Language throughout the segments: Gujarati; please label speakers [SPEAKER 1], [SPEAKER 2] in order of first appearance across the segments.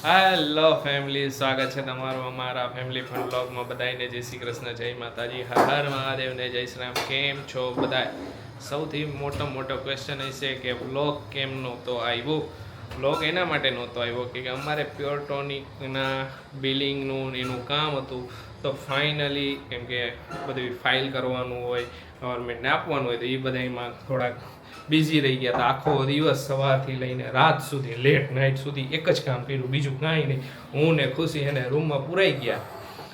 [SPEAKER 1] હેલો ફેમિલી, સ્વાગત છે તમારું અમારા ફેમિલી ફન બ્લોગમાં. બધાને જય શ્રી કૃષ્ણ, જય માતાજી, હર હર મહાદેવને જય શ્રી રામ. કેમ છો બધા? સૌથી મોટો ક્વેશ્ચન એ છે કે બ્લોગ કેમ નહોતો આવ્યો. બ્લોગ એના માટે નહોતો આવ્યો કે અમારે પ્યોર ટોનિકના બિલિંગનું એનું કામ હતું. તો ફાઇનલી કેમ કે બધી ફાઇલ કરવાનું હોય, ગવર્મેન્ટને આપવાનું હોય, તો એ બધામાં થોડાક બિઝી રહી ગયા. તો આખો દિવસ સવારથી લઈને રાત સુધી, લેટ નાઇટ સુધી એક જ કામ કર્યું, બીજું કાંઈ નહીં. હું ને ખુશી એને રૂમમાં પુરાઈ ગયા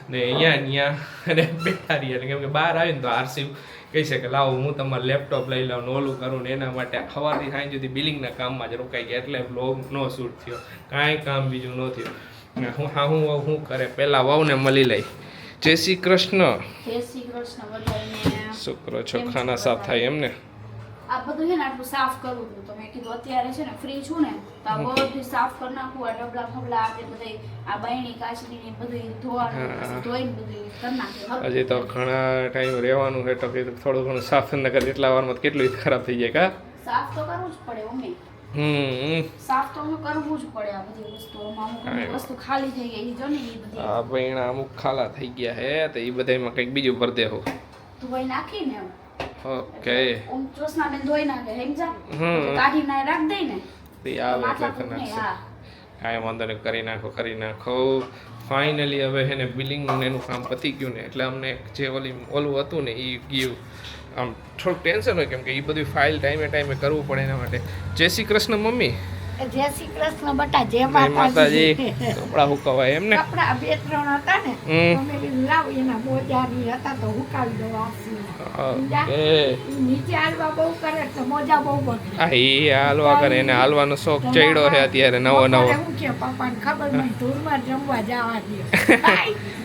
[SPEAKER 1] ને અહીંયા અને બેઠા રહ્યા. કેમ કે બહાર આવીને તો આરસી કહી છે કે લાવો હું તમારું લેપટોપ લઈ લઉં ને ઓલું કરું ને, એના માટે સવારથી સાંજ સુધી બિલિંગના કામમાં જ રોકાઈ ગયા. એટલે બ્લોગ નો શૂટ થયો, કાંઈ કામ બીજું ન થયું. હું કરે પહેલાં વહુને મળી લઈ. જય શ્રી કૃષ્ણ.
[SPEAKER 2] જય શ્રી કૃષ્ણ બધાને.
[SPEAKER 1] શું કરો છો? ખાના સાફ થાય એમને?
[SPEAKER 2] આ બધું છે ને આટલું સાફ કરવું હતું તો મેં કીધું અત્યારે છે ને ફ્રી છું ને તો આ બધું સાફ કરી નાખું. આ ડબલા ફબલા આ બધું આ બાયણી કાચની ને બધું ધોવાનું, ધોઈને બધું કરી નાખે.
[SPEAKER 1] હજી તો ઘણા ટાઈમ રહેવાનું છે તો થોડું ઘણું સાફ ન કરે એટલા વારમાં કેટલું ખરાબ થઈ જાય. કા સાફ
[SPEAKER 2] તો કરવું જ પડે મમ્મી. સાફ તો કરવું જ પડે. આ બધી વસ્તુઓમાં વસ્તુ ખાલી થઈ ગઈ જો ને એ બધી.
[SPEAKER 1] આ બૈણા અમુક ખાલા થઈ ગયા હે તો એ બધામાં કંઈક બીજું ભર દેહો.
[SPEAKER 2] ધોઈ નાખીને
[SPEAKER 1] ઓકે
[SPEAKER 2] ચોસના બેન ધોઈ નાખે હેમજા કાઢીને રાખ દઈ ને
[SPEAKER 1] તે આવે એટલે નાખશે. કાંઈ વાંધો નહીં, કરી નાખો. ફાઇનલી હવે છે ને બિલિંગનું એનું કામ પતી ગયું ને એટલે અમને જે ઓલું હતું ને એ ગયું. આમ થોડુંક ટેન્શન હોય કેમ કે એ બધું ફાઇલ ટાઈમે કરવું પડે એના માટે. જય શ્રી કૃષ્ણ મમ્મી.
[SPEAKER 3] જય શ્રી કૃષ્ણ બટા. જય
[SPEAKER 1] માતાજી. કપડા હુકવાય એમ ને?
[SPEAKER 3] કપડા બે ત્રણ હતા ને અમે લાવ એના મોજાની હતા તો હુકાવી દો આસી. નીચે હાલવા બહુ કરે તો મોજા બહુ બગડે.
[SPEAKER 1] હા એ હાલવા કરે, એને હાલવાનો શોખ ચડ્યો છે અત્યારે નવો.
[SPEAKER 3] હું કે પપ્પાને ખબર મને ધૂળમાં જમવા જવા દે.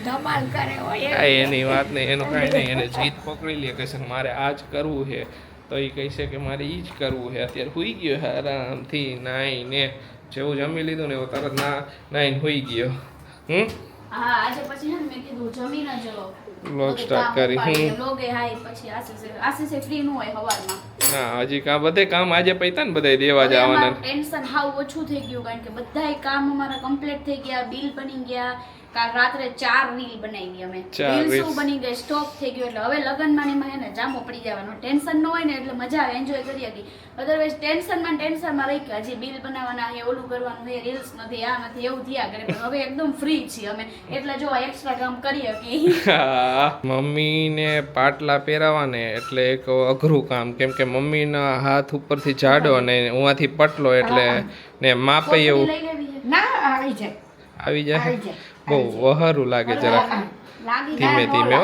[SPEAKER 3] ધમાલ કરે હોય
[SPEAKER 1] એની વાત નહીં, એનું કાંઈ નહીં. એને જીત પકડી લે કે મારે આ જ કરવું છે તો એ કહે છે કે મારે એ જ કરવું છે. અત્યારે હુઈ ગયો છે આરામથી નાઈને. જેવું જમી લીધું ને એવું તરત નાઈને હુઈ ગયો.
[SPEAKER 2] હા આજે પછી હે મેં કીધું જમીન જ
[SPEAKER 1] વ્લોગ સ્ટાર્ટ કરી.
[SPEAKER 2] વ્લોગ એ હાઈ પછી આશીષે ફ્રી નું હોય સવારમાં.
[SPEAKER 1] હા હજી બધે કામ આજે પૈતા ને બધા દેવા જવાના.
[SPEAKER 2] ટેન્શન હાવ ઓછું થઈ ગયું કારણ કે બધાય કામ અમારા કમ્પ્લીટ થઈ ગયા. બિલ બની ગયા. કાલ રાત્રે 4 રીલ બનાવી અમે. રીલ શું બની ગઈ, સ્ટોપ થઈ ગયો. એટલે હવે લગનમાં એમાં એને જામો પડી જવાનો. ટેન્શન ન હોય ને એટલે મજા આવે, એન્જોય કરી શકી. અધરવાઇઝ ટેન્શનમાં રહી ગયા. હજી બિલ બનાવવાના છે, ઓલું કરવાનું છે, રીલ્સ નથી, આ નથી, એવું થયા કરે. પણ હવે એકદમ ફ્રી છીએ અમે એટલે જો એક્સ્ટ્રા કામ કરી શકી.
[SPEAKER 1] મમ્મીને પાટલા પહેરાવાને એટલે એક અઘરું કામ કેમ કે મમ્મીના હાથ ઉપરથી જાડો અને ઉવાથી પટલો એટલે ને માપે એવું
[SPEAKER 3] ના આવી જાય
[SPEAKER 1] બહુ વહારું લાગે જરા. ધીમે ધીમે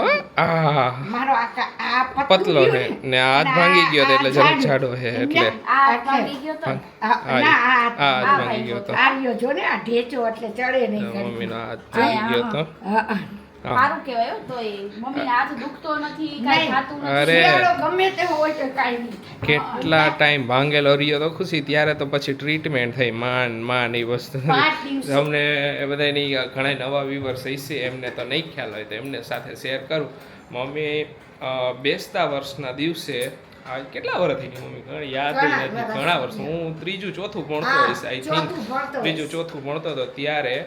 [SPEAKER 3] મારો આ
[SPEAKER 1] પતલો છે ને હાથ ભાંગી ગયો એટલે જરા જાડો છે એટલે
[SPEAKER 2] ભાંગી ગયો તો
[SPEAKER 1] હાથ ભાંગી ગયો તો
[SPEAKER 3] આર્યો જો ને આ ઢેચો એટલે ચડે નહીં.
[SPEAKER 1] મમ્મીનો હાથ ભાંગી ગયો તો
[SPEAKER 2] સારું કહેવાય તો એ મમ્મીને હાથ દુખતો નથી, કાઈ થાતું નથી.
[SPEAKER 1] અરે
[SPEAKER 3] ગમે તે હોય તો કાઈ નહીં.
[SPEAKER 1] કેટલા ટાઈમ ભાંગેલો રહ્યો તો ખુશી. ત્યારે તો પછી ટ્રીટમેન્ટ થઈ માન એ વસ્તુ. અમને બધાની ઘણા નવા વ્યુઅર્સ હશે એમને તો નહીં ખ્યાલ હોય તો એમને સાથે શેર કરું. મમ્મી બેસતા વર્ષના દિવસે કેટલા વર્ષ થઈ ગયું મમ્મી ઘણી યાદ નથી, ઘણા વર્ષ. હું ત્રીજું ચોથું ભણતો હોઈશ આઈ થિંક. ત્રીજું ચોથું ભણતો હતો ત્યારે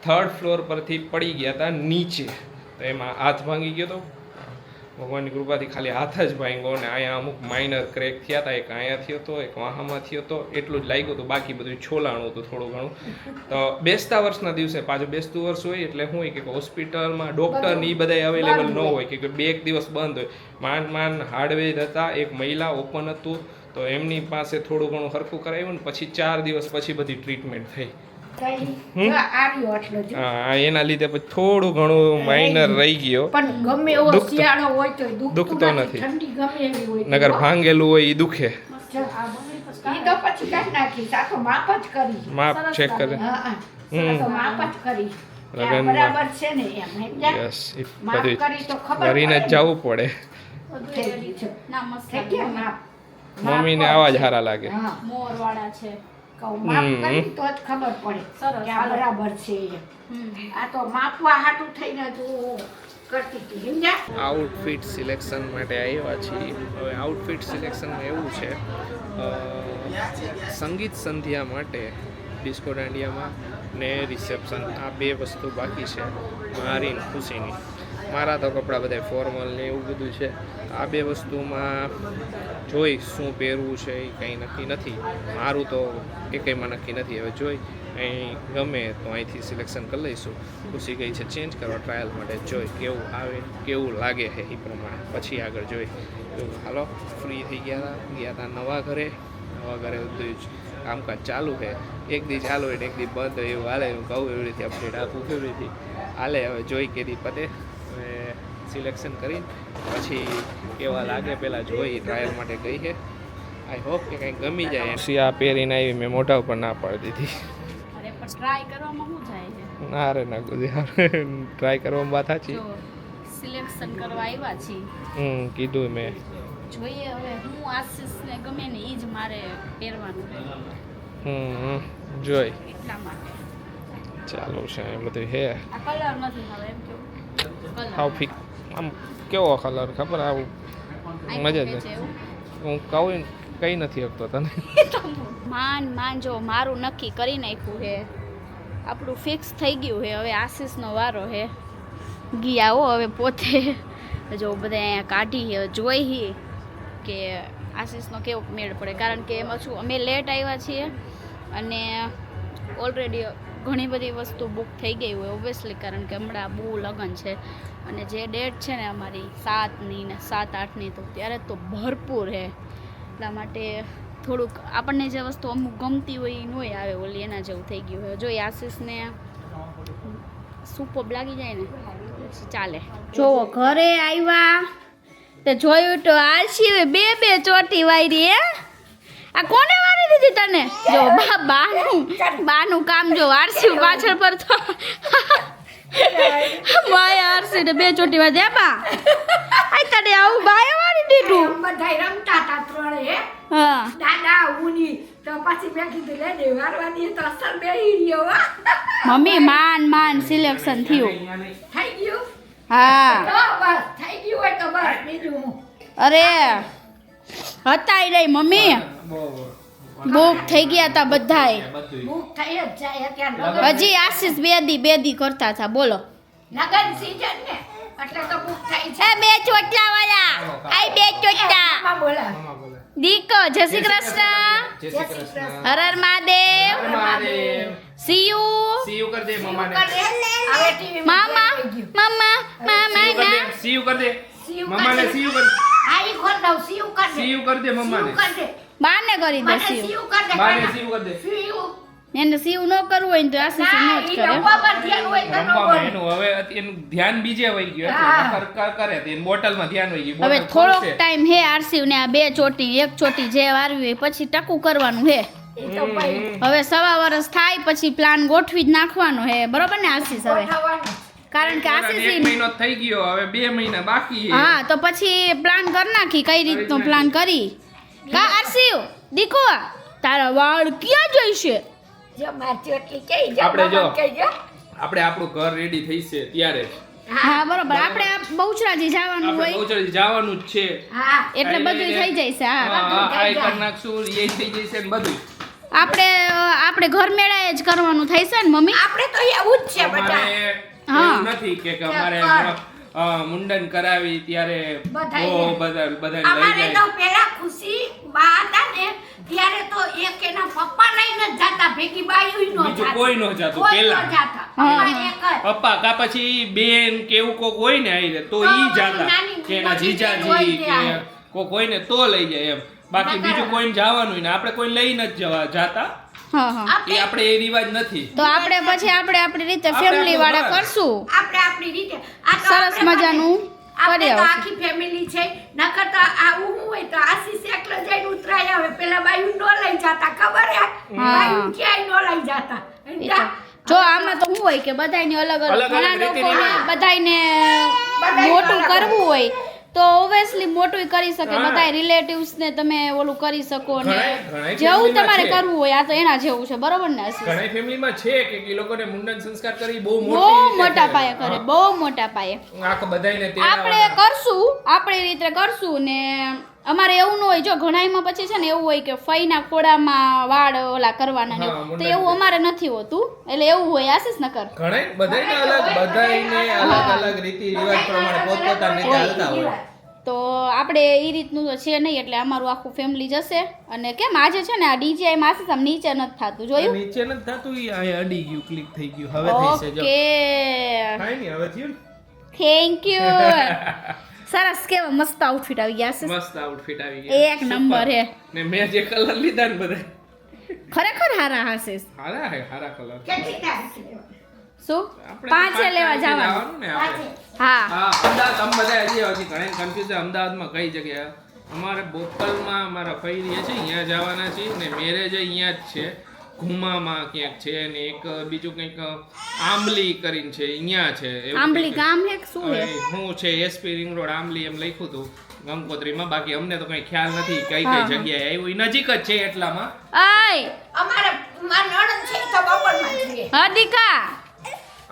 [SPEAKER 1] 3rd ફ્લોર પરથી પડી ગયા હતા નીચે. તો એમાં હાથ ભાંગી ગયો હતો. ભગવાનની કૃપાથી ખાલી હાથ જ ભાંગ્યો ને અહીંયા અમુક માઇનર ક્રેક થયા હતા. એક અહીંયા થયો હતો, એક વાહામાં થયો હતો, એટલું જ લાગ્યું હતું. બાકી બધું છોલાણું હતું થોડું ઘણું. તો બેસતા વર્ષના દિવસે પાછું બેસતું વર્ષ હોય એટલે શું હોય કે હોસ્પિટલમાં ડૉક્ટર ને એ બધા અવેલેબલ ન હોય કે 2 દિવસ બંધ હોય. માંડ હાર્ડવેર હતા, એક મહિલા ઓપન હતું તો એમની પાસે થોડું ઘણું સરખું કરાવ્યું ને પછી 4 દિવસ પછી બધી ટ્રીટમેન્ટ થઈ. એના લીધે પછી થોડું ઘણું માઇનર રહી ગયો
[SPEAKER 3] પણ ગમે એવો શિયાળો હોય તો
[SPEAKER 1] દુખતો નથી.
[SPEAKER 3] ઠંડી ગમે એવી હોય
[SPEAKER 1] નગર ભાંગેલું હોય એ દુખે.
[SPEAKER 3] ઈ તો પછી કાઢી નાખી. સાતો માપ જ કરી.
[SPEAKER 1] માપ ચેક કરે.
[SPEAKER 3] સાતો માપ જ કરી. બરાબર છે ને એમ સમજ્યા?
[SPEAKER 1] યસ
[SPEAKER 3] માપ કરી તો ખબર
[SPEAKER 1] કરીને જ જવું પડે. મમ્મીને આવા જ સારા લાગે.
[SPEAKER 2] મોર વાળા છે.
[SPEAKER 3] માપ કરી તો જ ખબર પડે કે આ બરાબર છે. આ તો માપવા હાટું થઈને તું કરતી હતી સમજ્યા?
[SPEAKER 1] આઉટફિટ સિલેક્શન માટે આવ્યા છીએ. હવે આઉટફિટ સિલેક્શનમાં એવું છે સંગીત સંધ્યા માટે ડિસ્કો દાંડિયામાં ને રિસેપ્શન, આ 2 વસ્તુ બાકી છે મારી ને ખુશીની. મારા તો કપડાં બધા ફોર્મલ ને એવું બધું છે. આ 2 વસ્તુમાં જોઈ શું પહેરવું છે એ કંઈ નક્કી નથી. મારું તો એકેયમાં નક્કી નથી. હવે જોઈ અહીં ગમે તો અહીંથી સિલેક્શન કરી લઈશું. ખુશી ગઈ છે ચેન્જ કરવા ટ્રાયલ માટે. જોઈ કેવું આવે કેવું લાગે છે એ પ્રમાણે પછી આગળ જોઈ. હાલો ફ્રી થઈ ગયા હતા નવા ઘરે બધું જ કામકાજ ચાલુ છે. એક દી ચાલુ હોય ને એક દી બંધ હોય એવું હાલે. હું કહું એવી રીતે અપડેટ આપું કેવી રીતે હાલે. હવે જોઈ કે દી પતે હવે સિલેક્શન કરી પછી કેવા લાગે પહેલાં જોઈ ટ્રાયલ માટે ગઈ છે. આઈ હોપ કે કંઈક ગમી જાય. આ પહેરીને આવી મેં મોઢા ઉપર ના પાડી દીધી.
[SPEAKER 2] અરે પણ ટ્રાય કરવામાં શું જાય છે?
[SPEAKER 1] ના રે ના ગુજ્યા ટ્રાય કરવામાં વાત સાચી.
[SPEAKER 2] જો સિલેક્શન કરવા આવ્યા છીએ.
[SPEAKER 1] કીધું મેં.
[SPEAKER 2] જોઈએ હવે હું આશીષને ગમે ને એ જ મારે પહેરવાનું.
[SPEAKER 1] જોઈ
[SPEAKER 2] એટલા માટે
[SPEAKER 1] ચાલુ છે એ બધું હે.
[SPEAKER 2] આ કલર નથી હવે એમ કેવું
[SPEAKER 1] હાવ ફિક આમ કેવો કલર ખબર આવું મજા જ નથી. હું કહું કંઈ નથી શકતો તને.
[SPEAKER 2] માન જો મારું નક્કી કરી નાખ્યું છે. આપણું ફિક્સ થઈ ગયું છે. હવે આશીષનો વારો છે. ગયા હો હવે પોતે જો બધા અહીંયા કાઢી જોઈ કે આશીષનો કેવો મેળ પડે. કારણ કે એમાં શું અમે લેટ આવ્યા છીએ અને ઓલરેડી ઘણી બધી વસ્તુ બુક થઈ ગઈ હોય ઓબ્વિયસલી. કારણ કે હમણાં બહુ લગ્ન છે અને જે ડેટ છે ને અમારી 7ની ને 7-8ની તો ત્યારે તો ભરપૂર છે. એટલા માટે થોડુંક આપણને જે વસ્તુ અમુક ગમતી હોય એ નોય આવે ઓલી એના જેવું થઈ ગયું હોય. જો આશીષને સુપર લાગી જાય ને ચાલે. જો ઘરે આવ્યા તે જોયું તો આરસીએ 2 ચોટી વાયરી. હે આ કોને વારી દીધી તને? જો બાનું કામ જો આરસી પાછળ પર તો માય આરસી ને 2 ચોટી વારી. બા આ તને આવું બાય વારી દીધું.
[SPEAKER 3] બધાય રમતા હતા ત્રણે હે.
[SPEAKER 2] હા
[SPEAKER 3] દાદા ઉની તો પછી મેં કીધું લે દે વારવાની તો અસર બેહી રહ્યો.
[SPEAKER 2] મમ્મી માન સિલેક્શન થયું.
[SPEAKER 3] થઈ ગયું?
[SPEAKER 2] હા
[SPEAKER 3] તો બસ થઈ ગયું હોય તો બસ બીજું હું.
[SPEAKER 2] અરે હતાય નહીં મમ્મી. બુક થઈ ગયા હતા બધાય.
[SPEAKER 3] ભૂખ થઈ જ જાય અત્યારે.
[SPEAKER 2] હજી આશીષ બે દી કરતા હતા. બોલો
[SPEAKER 3] લગન સીઝન ને એટલે તો ભૂખ થઈ છે.
[SPEAKER 2] એ 2 ચોટલા વાળા આઈ 2 ચોટલા
[SPEAKER 3] માં બોલા
[SPEAKER 2] દીકો. જય શ્રી કૃષ્ણ.
[SPEAKER 3] જય શ્રી કૃષ્ણ.
[SPEAKER 2] હર હર મહાદેવ. સી યુ
[SPEAKER 1] કર દે મમ્માને.
[SPEAKER 3] હવે ટીવી
[SPEAKER 2] મામા
[SPEAKER 1] સીયુ કર દે
[SPEAKER 3] સીયુ
[SPEAKER 1] મમ્માને. સીયુ કર
[SPEAKER 3] આઈ ખોલ દઉં સીયુ કર દે.
[SPEAKER 1] સીયુ કર દે મમ્માને.
[SPEAKER 3] સીયુ કર દે.
[SPEAKER 2] બાને કરી દે
[SPEAKER 3] મને
[SPEAKER 2] સીયુ.
[SPEAKER 3] સીયુ કર દે.
[SPEAKER 1] બાને સીયુ કર દે.
[SPEAKER 3] સીયુ.
[SPEAKER 2] એને સીયુ ન કરવું હોય ને તો આશીષ
[SPEAKER 3] ના
[SPEAKER 2] ન જ
[SPEAKER 3] ઈ
[SPEAKER 2] કરે.
[SPEAKER 3] રમવા પર ધ્યાન હોય તો ન
[SPEAKER 1] રમવામાં
[SPEAKER 3] બોલે.
[SPEAKER 1] એનું હવે એનું ધ્યાન બીજે વહી ગયું.
[SPEAKER 3] હા.
[SPEAKER 1] એટલે કરે તે બોટલમાં ધ્યાન વહી ગયું.
[SPEAKER 2] હવે
[SPEAKER 1] બોટલ
[SPEAKER 2] થોડોક
[SPEAKER 1] ખોલશે.
[SPEAKER 2] ટાઈમ હે આરસી ને આ 2 ચોટી 1 ચોટી જે વારવી હોય પછી ટકું કરવાનું હે.
[SPEAKER 3] ઈ તો ભાઈ
[SPEAKER 2] હવે 1.5 વર્ષ થાય પછી પ્લાન ગોઠવી જ નાખવાનો હે. બરોબર ને આશીષ? હવે
[SPEAKER 3] ગોઠવવાનું.
[SPEAKER 2] કારણ કે
[SPEAKER 1] એક
[SPEAKER 2] આશીષ
[SPEAKER 1] મહિનો થઈ ગયો હવે 2 મહિના બાકી છે.
[SPEAKER 2] હા તો પછી પ્લાન કરી નાખી કઈ રીતનો પ્લાન કરી. કા આરસી દીકો તારા વાળ ક્યાં જઈશે?
[SPEAKER 3] જો મારતી એટલી કઈ જો
[SPEAKER 1] આપણે જો.
[SPEAKER 3] કઈ જો.
[SPEAKER 1] આપણે આપણું ઘર રેડી થઈ છે ત્યારે
[SPEAKER 2] હા બરોબર. આપણે આ બહુચરાજી જવાનું
[SPEAKER 1] આપણે
[SPEAKER 2] હોય
[SPEAKER 1] બહુચરાજી જવાનું જ છે.
[SPEAKER 3] હા
[SPEAKER 2] એટલે બધું થઈ જાય છે. હા
[SPEAKER 1] હા આ કરી નાખશું એ થઈ જશે ને બધું.
[SPEAKER 2] આપણે ઘર મેળાએ જ કરવાનું થાય છે ને મમ્મી?
[SPEAKER 3] આપણે તો એવું જ છે બધા.
[SPEAKER 1] અમારે
[SPEAKER 2] હા.
[SPEAKER 1] એવું નથી કે અમારે મુંડન કરાવી ત્યારે
[SPEAKER 3] બધાયને.
[SPEAKER 1] બધા
[SPEAKER 3] અમારે
[SPEAKER 1] લઈ
[SPEAKER 3] તો
[SPEAKER 1] જાય.
[SPEAKER 3] પેલા ખુશી બા હતા ને ત્યારે તો એક એના પપ્પા લઈને જ જાતા ભેગી બાયું નો
[SPEAKER 1] બીજું કોઈ નો જાતું
[SPEAKER 3] કોઈ નો
[SPEAKER 1] પેલા.
[SPEAKER 3] જાતા
[SPEAKER 2] હા.
[SPEAKER 3] પપ્પા એક જ.
[SPEAKER 1] પપ્પા કા પછી બેન કે એવું કોક હોય ને આવી તો ઈ જાતા
[SPEAKER 3] નાની
[SPEAKER 1] કે એના
[SPEAKER 3] મોટી બેન
[SPEAKER 1] જીજાજી
[SPEAKER 3] હોય
[SPEAKER 1] કે
[SPEAKER 3] ત્યાં.
[SPEAKER 1] કોક હોય ને તો લઈ જાય એમ. બાકી
[SPEAKER 3] બરાબર.
[SPEAKER 1] બીજું કોઈને જવાનું હોય ને આપણે કોઈ લઈને જ જાતા.
[SPEAKER 2] હા હા.
[SPEAKER 1] એ આપણે એ રિવાજ નથી.
[SPEAKER 2] તો આપણે પછી આપણે આપણી રીતે ફેમિલી વાળા કરશું.
[SPEAKER 3] આપણે આપણી રીતે આ તો
[SPEAKER 2] સરસ
[SPEAKER 3] આપણે
[SPEAKER 2] મજાનું
[SPEAKER 3] આપણે
[SPEAKER 2] કરી
[SPEAKER 3] તો
[SPEAKER 2] આવશું.
[SPEAKER 3] આખી ફેમિલી છે નકર તો આવું હોય તો આશીષ એકલો જઈને ઉતરાય આવે પેલા બાયું નો લઈ જાતા ખબર હે બાયું ક્યાંય નો લઈ જાતા
[SPEAKER 2] એ તો જો આમાં તો શું હોય કે બધાયની અલગ અલગ
[SPEAKER 1] અલગ
[SPEAKER 2] ઘણા
[SPEAKER 1] રીતે
[SPEAKER 2] લોકોને
[SPEAKER 1] રિવાજ.
[SPEAKER 2] બધાયને
[SPEAKER 3] બધાયનું
[SPEAKER 2] મોટું
[SPEAKER 3] અલગ
[SPEAKER 2] કરવું હોય તો ઓબ્વિયસલી મોટું કરી શકે.
[SPEAKER 1] હા.
[SPEAKER 2] બધાય રિલેટિવ્સ ને તમે ઓલું કરી શકો ને
[SPEAKER 1] ઘણાય
[SPEAKER 2] જેવું
[SPEAKER 1] family માં
[SPEAKER 2] તમારે
[SPEAKER 1] છે.
[SPEAKER 2] કરવું હોય આ તો એના જેવું છે. બરોબર ને આશીષ?
[SPEAKER 1] ઘણી ફેમિલીમાં છે કે એ લોકોને મુંડન સંસ્કાર કરી બહુ
[SPEAKER 2] બહુ મોટા પાયે કરે. બહુ મોટા પાયે
[SPEAKER 1] આખા બધાયને
[SPEAKER 2] આપણે કરશું આપણી રીતે કરશું ને અમારે એવું ન હોય, જો ઘણાયમાં પછી છે ને એવું હોય કે ફઈના ખોડામાં વાળ ઓલા કરવાના ને
[SPEAKER 1] હા,
[SPEAKER 2] એવું. તો
[SPEAKER 1] મુંડન.
[SPEAKER 2] એવું અમારે નથી હોતું, એટલે એવું હોય આશીષ નકર.
[SPEAKER 1] ઘણા બધાને અલગ અલગ રીતિ રિવાજ પ્રમાણે પોતપોતાની રીતે હાલતા હોય.
[SPEAKER 2] તો આપણે એ રીતનું તો છે નહીં, એટલે અમારું આખું ફેમિલી જશે. અને કેમ આજે છે ને આ ડીજે આશીષ આમ નીચે નથી થતું, જોયું?
[SPEAKER 1] નીચે નથી થતું, ઈ અહીંયા અડી ગયું, ક્લિક થઈ ગયું. હવે થઈશે જો.
[SPEAKER 2] ઓકે,
[SPEAKER 1] થાય ને હવે થયું
[SPEAKER 2] થેન્ક યુ. સરસ, કેવા મસ્ત આઉટફિટ આવી ગયા
[SPEAKER 1] ને?
[SPEAKER 2] છે,
[SPEAKER 1] મસ્ત આઉટફિટ આવી ગયા.
[SPEAKER 2] એક નંબર હે.
[SPEAKER 1] ને મેં જે કલર લીધા ને બધા
[SPEAKER 2] ખરેખર હારા આશીષ.
[SPEAKER 1] હારા કલર.
[SPEAKER 3] કેટલી તારીખ લેવા?
[SPEAKER 2] શું
[SPEAKER 1] આપણે
[SPEAKER 2] 5 લેવા જવાનું?
[SPEAKER 1] જવાનું ને આપણે.
[SPEAKER 2] હા,
[SPEAKER 1] હા, અમદાવાદ અમે બધા હજી ઘણા કન્ફ્યુઝ છે. અમદાવાદમાં કઈ જગ્યાએ? અમારે બોપલમાં અમારા ફઈ રહે છે, અહીંયા જવાના છીએ ને મેરેજ અહીંયા જ છે, ઘુમામાં ક્યાંક છે, ને એક બીજું કંઈક આંબલી કરીને છે, અહીંયા છે. એવું
[SPEAKER 2] આંબલી
[SPEAKER 1] કંઈક.
[SPEAKER 2] ગામ હે કે શું હે?
[SPEAKER 1] હવે હું છે એસપી રિંગ રોડ આંબલી એમ લખ્યું હતું ગંગોત્રીમાં. બાકી અમને તો કઈ ખ્યાલ નથી કઈ કઈ જગ્યાએ આવ્યું. ઈ નજીક જ છે એટલામાં.
[SPEAKER 2] આય
[SPEAKER 3] અમારે મારા નણંદ છે તો બપોરમાં જઈએ.
[SPEAKER 2] હદિકા,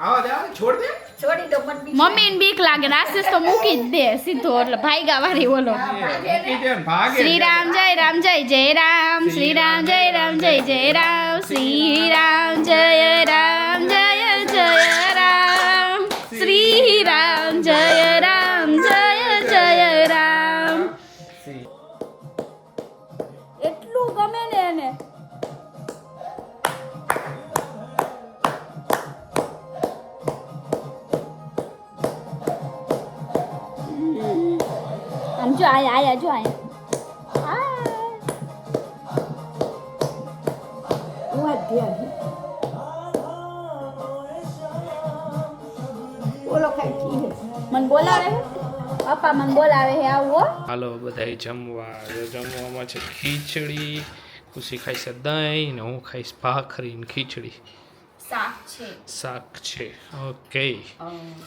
[SPEAKER 1] આવા દે, છોડ દે.
[SPEAKER 3] છોડી દો મને બીજું.
[SPEAKER 2] મમ્મીને બીક લાગે ને આશીષ તો મૂકી જ દે સીધો, એટલે ભાઈગા વાળી બોલો.
[SPEAKER 1] મૂકી દે ને ભાગે.
[SPEAKER 2] શ્રી રામ જય રામ જય જય રામ, શ્રી રામ જય રામ જય જય રામ, શ્રી રામ જય રામ જય જય રામ, શ્રી રામ જય રામ જય જય રામ. એટલું ગમે ને એને. આમ જો આયા જો આયા.
[SPEAKER 3] વાત ધ્યાન. બોલો કાંઈ કી હે.
[SPEAKER 2] મને બોલાવે હે? પપ્પા મને બોલાવે હે, આવું હો.
[SPEAKER 1] હાલો બધાય જમવા. જમવામાં છે ખીચડી, ખુશી ખાઈ છે દહીં ને હું ખાઈશ ભાખરી ને ખીચડી. શાક છે. ઓકે.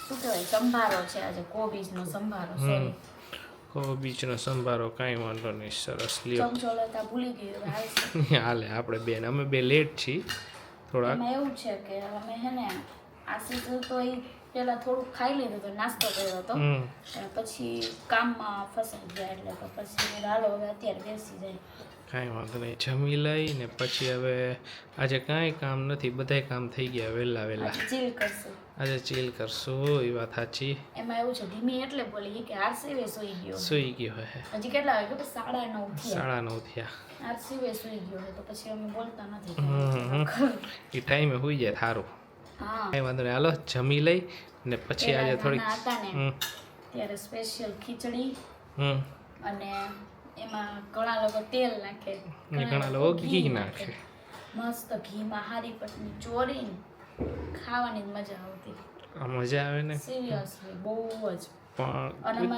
[SPEAKER 2] શું કહેવાય, સંભારો છે આજે, કોબીજનો સંભારો. સોરી,
[SPEAKER 1] કોબીજનો સંભારો, કાંઈ વાંધો નહીં. સરસ લ્યો.
[SPEAKER 2] ચમચો લેતા ભૂલી ગઈ, હવે હાલશે.
[SPEAKER 1] હાલે, આપણે બેન અમે બે લેટ છીએ થોડાક.
[SPEAKER 2] એમાં એવું છે કે અમે હે ને આશીષ તો એ પેલા થોડુંક ખાઈ લીધું તો નાસ્તો કર્યો હતો,
[SPEAKER 1] હમ.
[SPEAKER 2] અને પછી કામમાં ફસાઈ ગયા, એટલે તો પછી હાલો હવે અત્યારે બેસી જાય.
[SPEAKER 1] કાંઈ વાંધો નહીં, જમી લઈ ને પછી હવે આજે કાંઈ કામ નથી, બધાય કામ થઈ ગયા વહેલા વહેલા.
[SPEAKER 2] આજે ચીલ કરશું.
[SPEAKER 1] આજે ચીલ કરશું, એ વાત સાચી.
[SPEAKER 2] એમાં એવું છે, ધીમી એટલે બોલી કે આરસીવે સૂઈ ગયો.
[SPEAKER 1] સૂઈ ગયો હે.
[SPEAKER 2] હજી કેટલા વાગે ખબર? 9:30 થયા.
[SPEAKER 1] 9:30 થયા.
[SPEAKER 2] આરસીવે સૂઈ ગયો છે, તો પછી અમે બોલતા નથી.
[SPEAKER 1] એ ટાઈમે હોઈ જાય સારું.
[SPEAKER 2] હા,
[SPEAKER 1] કાંઈ વાંધો નહીં, હાલો જમી લઈ ને પછી આજે થોડીક.
[SPEAKER 2] નાના હતા ને
[SPEAKER 1] હમ
[SPEAKER 2] ત્યારે સ્પેશિયલ ખીચડી,
[SPEAKER 1] હમ
[SPEAKER 2] અને એમાં ઘણા લોકો તેલ નાખે,
[SPEAKER 1] ને ઘણા લોકો ઘી નાખે.
[SPEAKER 2] મસ્ત ઘીમાં હારી પટની ચોરીને ખાવાની જ મજા આવતી.
[SPEAKER 1] આ મજા આવે ને.
[SPEAKER 2] સિરિયસલી બહુ જ.
[SPEAKER 1] પણ
[SPEAKER 2] અને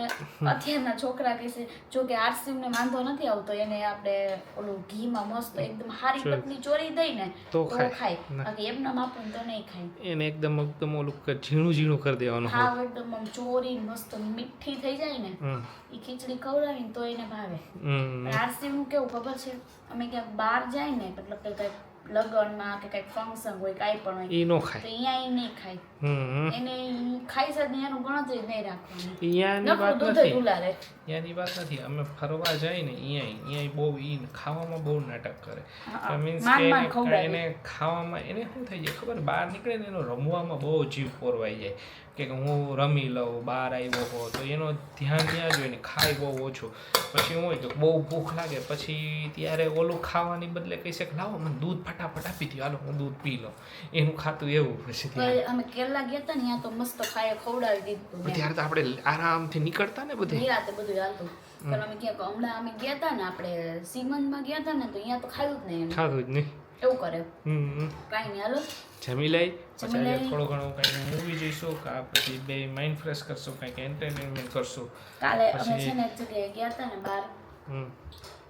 [SPEAKER 2] અત્યારના છોકરા કહેશે, જો કે આરસીમને વાંધો નથી આવતો, એને આપણે ઓલું ઘીમાં મસ્ત એકદમ હારી પટની ચોરી દઈ ને
[SPEAKER 1] તો
[SPEAKER 2] ખાય.
[SPEAKER 1] ખાય.
[SPEAKER 2] બાકી એમના માપન તો નહીં ખાય.
[SPEAKER 1] એને એકદમ ઓલું ઝીણું ઝીણું કરી દેવાનું હોય.
[SPEAKER 2] હાવ એકદમ આમ ચોરી મસ્ત મીઠી થઈ જાય ને,
[SPEAKER 1] હમ
[SPEAKER 2] એ ખીચડી ખવડાવીને તો એને ભાવે.
[SPEAKER 1] હમ
[SPEAKER 2] આરસીનું કેવું ખબર છે, અમે ક્યાંક બહાર જાય ને, મતલબ કે કંઈક લગ્નમાં કે કંઈક ફંક્શન હોય, કાંઈ પણ હોય,
[SPEAKER 1] ઈ નો
[SPEAKER 2] તો
[SPEAKER 1] ખાય.
[SPEAKER 2] અહીંયા ઈ નહીં ખાય.
[SPEAKER 1] હમ
[SPEAKER 2] એને ઈ ખાઈ શકે ને એનું ગણતરી જ નહીં રાખવાની.
[SPEAKER 1] અહીંયાની
[SPEAKER 2] નકરું
[SPEAKER 1] વાત
[SPEAKER 2] દૂધ જ
[SPEAKER 1] નથી.
[SPEAKER 2] ઉલારે.
[SPEAKER 1] અહીંયાની વાત નથી. અમે ફરવા જાય ને અહીંયા બહુ ઈ ખાવામાં બહુ નાટક કરે.
[SPEAKER 2] હા,
[SPEAKER 1] મીન્સ
[SPEAKER 2] માંડ
[SPEAKER 1] કે
[SPEAKER 2] માંડ ખવડાવે.
[SPEAKER 1] એને ખાવામાં એને શું થઈ જાય ખબર? બહાર નીકળે ને એનો રમવામાં બહુ જીવ પોરવાઈ જાય કે હું રમી લઉં, બહાર આવ્યો હો તો એનો ધ્યાન ત્યાં જ હોય ને ખાય બહુ ઓછું. પછી હું હોય કે બહુ ભૂખ લાગે, પછી ત્યારે ઓલું ખાવાની બદલે કહી શકે લાવો મને દૂધ ફટાફટ આપી દો, હાલો હું દૂધ પી લઉં. એનું ખાતું એવું પછી
[SPEAKER 2] તો અમે કેરલા ગયા હતા ને, ત્યાં તો મસ્ત ખાય ખવડાવી દીધું.
[SPEAKER 1] ત્યારે તો આપણે આરામથી નીકળતા ને બધે.
[SPEAKER 2] નિરાતે બધું હાલતું. પણ અમે ક્યાંક હમણાં અમે ગયા હતા ને, આપણે સીમંદમાં ગયા હતા ને, તો અહીંયા તો ખાયું જ નહીં.
[SPEAKER 1] ખાતું જ નહીં.
[SPEAKER 2] એવું કરે.
[SPEAKER 1] હમ
[SPEAKER 2] કાંઈ નહીં, હાલો
[SPEAKER 1] જમી લઈ
[SPEAKER 2] જમી
[SPEAKER 1] પછી
[SPEAKER 2] લઈ.
[SPEAKER 1] થોડો ઘણો કંઈક મૂવી જોઈશું, કાં પછી બે માઇન્ડ ફ્રેશ કરશું, કંઈક એન્ટરટેનમેન્ટ કરશું.
[SPEAKER 2] કાલે અમે
[SPEAKER 1] પછી-
[SPEAKER 2] છે ને એક જગ્યાએ ગયા હતા ને બહાર,
[SPEAKER 1] હમ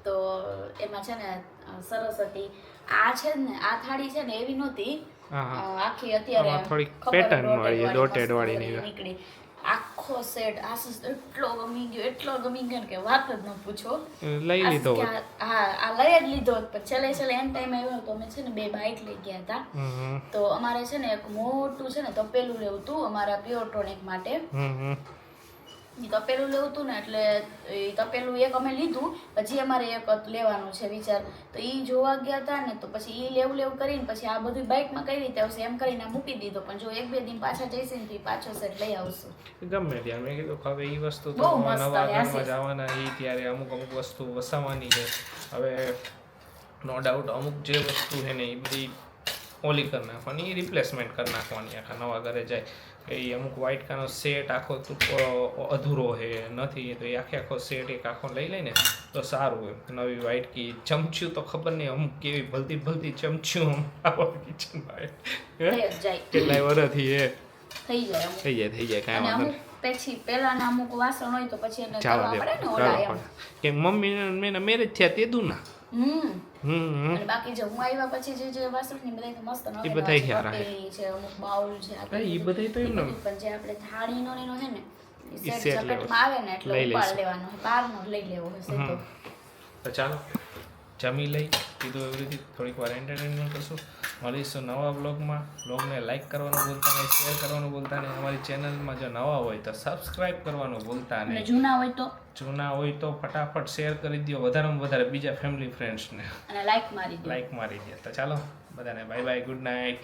[SPEAKER 2] તો એમાં છે ને સરસ હતી. આ છે ને આ થાળી છે ને એવી નહોતી,
[SPEAKER 1] હા હા
[SPEAKER 2] આખી અત્યારે
[SPEAKER 1] આમાં થોડીક
[SPEAKER 2] ખબર
[SPEAKER 1] pattern
[SPEAKER 2] dotted
[SPEAKER 1] વાળી, dotted
[SPEAKER 2] મસ્ત
[SPEAKER 1] વાળી
[SPEAKER 2] બધી
[SPEAKER 1] નહીં.
[SPEAKER 2] નીકળી. આખો સેટ આશીષ એટલો ગમી ગયો કે વાત જ ન પૂછો.
[SPEAKER 1] લઈ લીધો
[SPEAKER 2] આશીષ કે
[SPEAKER 1] હોત.
[SPEAKER 2] આ લઈ જ લીધો હોત, પણ છેલ્લે એન્ડ ટાઈમ આવ્યો તો અમે છે ને 2 બાઇક લઈ ગયા હતા.
[SPEAKER 1] હમ
[SPEAKER 2] તો અમારે છે ને એક મોટું છે ને તપેલું લેવું હતું અમારા પ્યોર ટોનિક માટે.
[SPEAKER 1] હમ
[SPEAKER 2] ઈ તપેલું લેવું હતું ને એટલે એ તપેલું એક અમે લીધું, પછી અમારે એક લેવાનું છે વિચાર. તો ઈ જોવા ગયા હતા ને તો પછી ઈ લેવું કરીને પછી આ બધું બાઇકમાં કઈ રીતે આવશે એમ કરીને મૂકી દીધો. પણ જો 1-2 દિન પાછા જઈશે ને તો ઈ પાછો સેટ લઈ આવશું.
[SPEAKER 1] ગમે ત્યાં મેં કીધું હવે એ વસ્તુ તો
[SPEAKER 2] બહુ મસ્ત
[SPEAKER 1] નવા
[SPEAKER 2] હશે.
[SPEAKER 1] ઘરમાં જવાના એ ત્યારે અમુક વસ્તુ વસાવવાની છે. હવે નો ડાઉટ અમુક જે વસ્તુ છે ને એ બધી ઓલી કરી નાખવાની, એ રિપ્લેસમેન્ટ કરી નાખવાની આખા નવા ઘરે જાય. એ અમુક વ્હાઇટ કાનો સેટ આખો અધૂરો છે નથી તો એ આખો સેટ એક આખો લઈ લઈને તો સારું હોય. નવી વ્હાઇટ કી ચમચ્યું તો ખબર નહીં અમુક કેવી ભલતી ચમચ્યું કિચનમાં
[SPEAKER 2] થઈ જ જાય,
[SPEAKER 1] કેટલાય વર્ષથી એ
[SPEAKER 2] થઈ જાય અમુક.
[SPEAKER 1] થઈ જાય કાંઈ
[SPEAKER 2] અને
[SPEAKER 1] વાંધો
[SPEAKER 2] અમુક પછી પહેલાના અમુક વાસણ હોય તો પછી એને
[SPEAKER 1] જવા
[SPEAKER 2] કરવા
[SPEAKER 1] દે
[SPEAKER 2] પડે ને ઓલા એમ.
[SPEAKER 1] કે મમ્મી મેં મેરેજ થયા તે દું ના
[SPEAKER 2] અને બાકી જો હું આવ્યા પછી જે વાસણ ની બધા તો મસ્ત
[SPEAKER 1] ઈ બધાય ખ્યાલ રાખે.
[SPEAKER 2] તપેલી છે, અમુક બાઉલ છે, આ
[SPEAKER 1] ઈ બધાય તો એમ ને.
[SPEAKER 2] પણ જે આપણે થાળીનો ને એનો છે ને
[SPEAKER 1] ઈ
[SPEAKER 2] ઈ
[SPEAKER 1] set
[SPEAKER 2] સેટ
[SPEAKER 1] લેવો
[SPEAKER 2] ઝપેટમાં આવે ને એટલે
[SPEAKER 1] લઈ
[SPEAKER 2] ઉપાડ
[SPEAKER 1] લઈશું.
[SPEAKER 2] લેવાનો બહારનો લઈ લેવો હશે તો.
[SPEAKER 1] તો ચાલો જમી લઈ કીધું એવી રીતે થોડીક વાર એન્ટરટેનમેન્ટ કરશું. મળીશું નવા બ્લોગમાં. બ્લોગને લાઇક કરવાનું ભૂલતા નહીં, શેર કરવાનું ભૂલતા નહીં. અમારી ચેનલમાં જો નવા હોય તો સબસ્ક્રાઇબ કરવાનું ભૂલતા
[SPEAKER 2] અને
[SPEAKER 1] નહીં.
[SPEAKER 2] જૂના હોય તો
[SPEAKER 1] જૂના હોય તો ફટાફટ શેર કરી દો વધારેમાં વધારે બીજા ફેમિલી ફ્રેન્ડ્સને
[SPEAKER 2] અને લાઈક મારી દો.
[SPEAKER 1] લાઇક મારી દો. તો ચાલો બધાને બાય બાય, ગુડ નાઇટ.